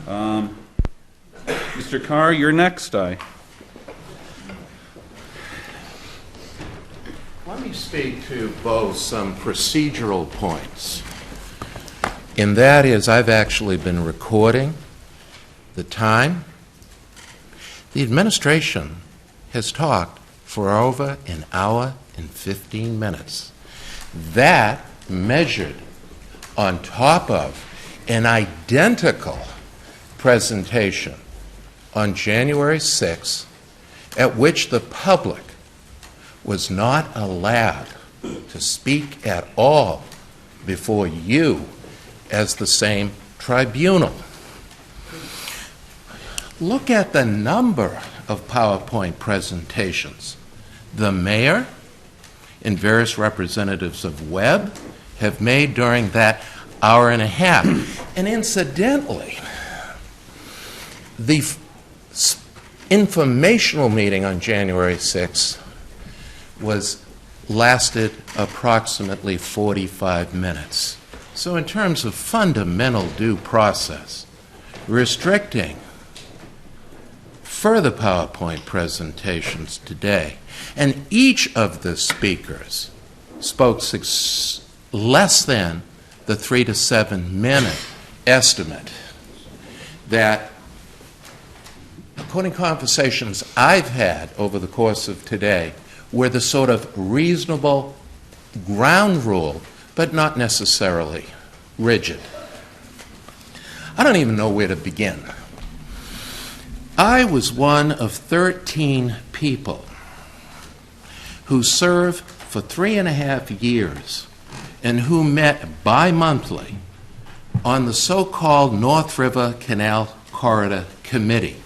Mr. Carr, you're next. Let me speak to both some procedural points. And that is, I've actually been recording the time. The administration has talked for over an hour and 15 minutes. That measured on top of an identical presentation on January 6th, at which the public was not allowed to speak at all before you as the same tribunal. Look at the number of PowerPoint presentations. The mayor and various representatives of Webb have made during that hour and a half. And incidentally, the informational meeting on January 6th lasted approximately 45 minutes. So in terms of fundamental due process, restricting further PowerPoint presentations today, and each of the speakers spoke less than the 3 to 7 minute estimate that, according to conversations I've had over the course of today, were the sort of reasonable ground rule, but not necessarily rigid. I don't even know where to begin. I was one of 13 people who served for 3.5 years and who met bi-monthly on the so-called North River Canal Corridor Committee.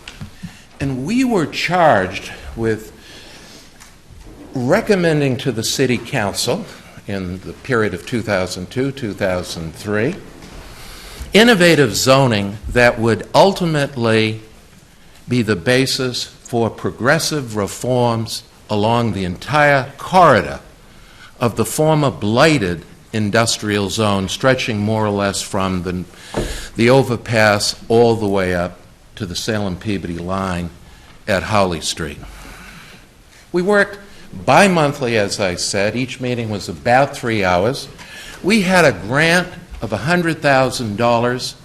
And we were charged with recommending to the City Council in the period of 2002-2003 innovative zoning that would ultimately be the basis for progressive reforms along the entire corridor of the former blighted industrial zone, stretching more or less from the overpass all the way up to the Salem-Peabody line at Howley Street. We worked bi-monthly, as I said. Each meeting was about 3 hours. We had a grant of $100,000,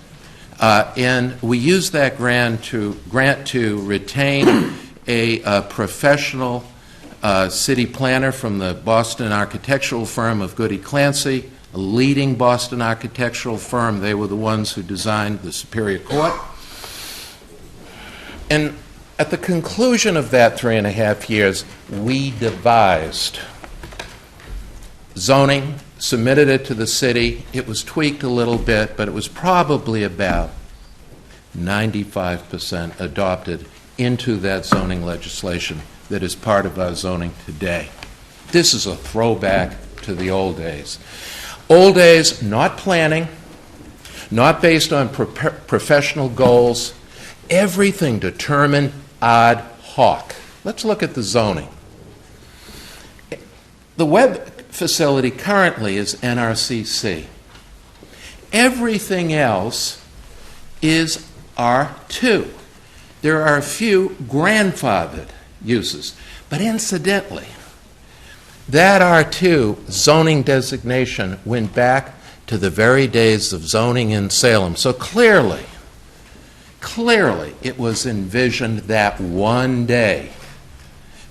and we used that grant to retain a professional city planner from the Boston architectural firm of Goody Clancy, a leading Boston architectural firm. They were the ones who designed the Superior Court. And at the conclusion of that 3.5 years, we devised zoning, submitted it to the city. It was tweaked a little bit, but it was probably about 95% adopted into that zoning legislation that is part of our zoning today. This is a throwback to the old days. Old days, not planning, not based on professional goals, everything determined ad hoc. Let's look at the zoning. The Webb facility currently is NRCC. Everything else is R2. There are a few grandfathered uses, but incidentally, that R2 zoning designation went back to the very days of zoning in Salem. So clearly, it was envisioned that one day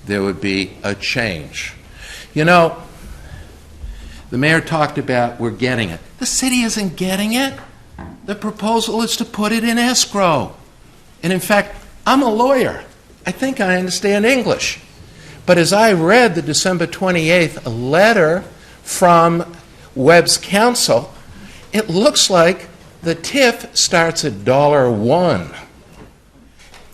there would be a change. You know, the mayor talked about we're getting it. The city isn't getting it. The proposal is to put it in escrow. And in fact, I'm a lawyer. I think I understand English. But as I read the December 28th letter from Webb's counsel, it looks like the TIF starts at $1.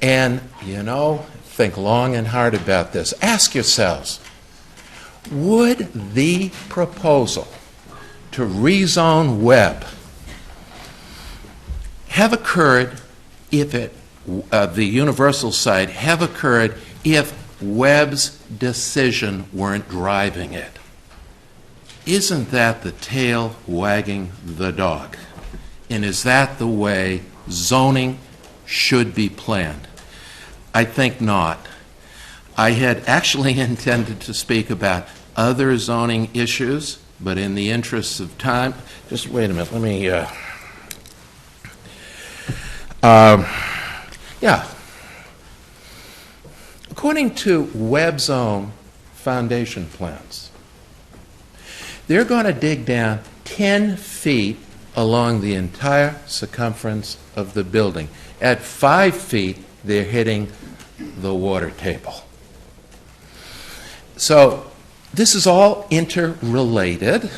And, you know, think long and hard about this. Ask yourselves, would the proposal to rezone Webb have occurred if the universal site have occurred if Webb's decision weren't driving it? Isn't that the tail wagging the dog? And is that the way zoning should be planned. I think not. I had actually intended to speak about other zoning issues, but in the interests of time, just wait a minute, let me, yeah. According to Webb's own foundation plans, they're going to dig down 10 feet along the entire circumference of the building. At 5 feet, they're hitting the water table. So this is all interrelated.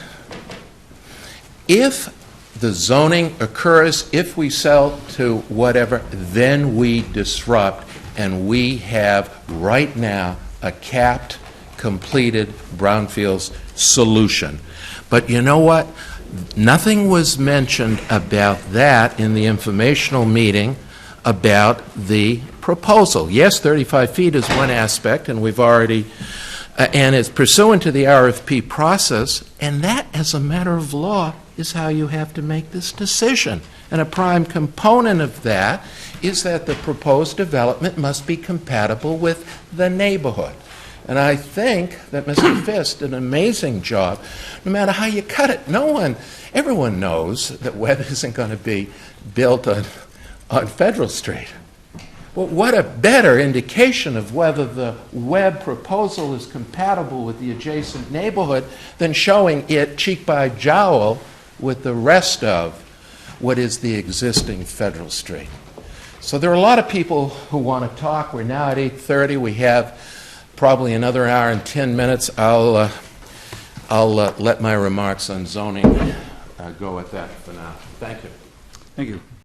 If the zoning occurs, if we sell to whatever, then we disrupt, and we have right now a capped, completed brownfields solution. But you know what? Nothing was mentioned about that in the informational meeting about the proposal. Yes, 35 feet is one aspect, and we've already, and it's pursuant to the RFP process, and that, as a matter of law, is how you have to make this decision. And a prime component of that is that the proposed development must be compatible with the neighborhood. And I think that Mr. Fisk did an amazing job. No matter how you cut it, everyone knows that Webb isn't going to be built on Federal Street. Well, what a better indication of whether the Webb proposal is compatible with the adjacent neighborhood than showing it cheek by jowl with the rest of what is the existing Federal Street. So there are a lot of people who want to talk. We're now at 8:30. We have probably another hour and 10 minutes. I'll let my remarks on zoning go at that for now. Thank you. Thank you.